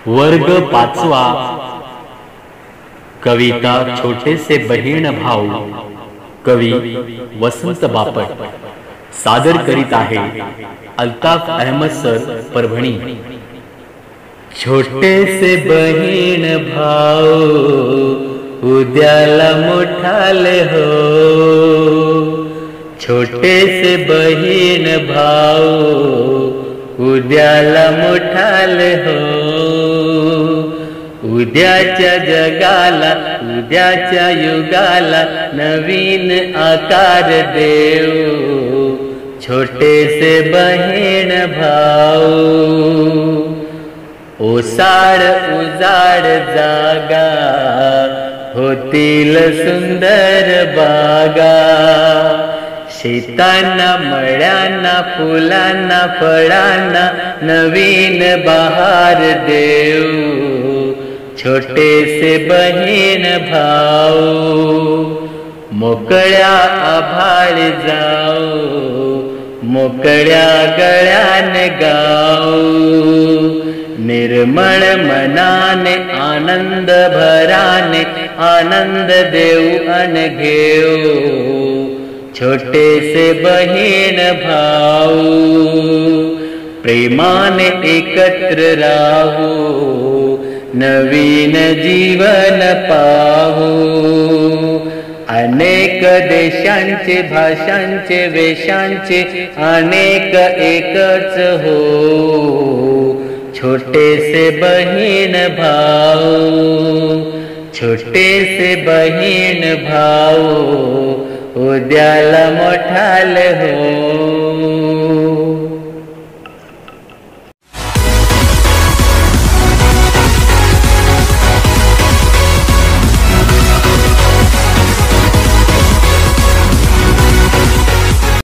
वर्ग पाचवा. कविता छोटेसे बहीण भाऊ. कवी वसंत बापट. सादर करीत आहे अल्ताफ अहमद सर, परभणी. छोटेसे बहीण भाऊ उद्याला मोठाले हो. छोटेसे बहीण भाऊ उद्याला मोठाले हो. उद्याच्या जगाला, उद्याच्या युगाला नवीन आकार देऊ. छोटेसे बहीण भाऊ. ओसाड उजाड जागा होतील सुंदर बागा. शेतांना, मळ्यांना, फुलांना, फळांना नवीन बहार देऊ. छोटेसे बहीण भाऊ. मोकळ्या आभाळी जाऊ, मोकळ्या गळ्याने गाऊ. निर्मळ मनाने, आनंद भराने आनंद देऊ अन घेऊ. छोटेसे बहीण भाऊ. प्रेमाने एकत्र राहू, नवीन जीवन पाहू. अनेक देशांचे, भाषांचे, वेशांचे अनेक एकच हो. छोटेसे बहीण भाऊ. छोटेसे बहीण भाऊ उद्याला मोठाले हो.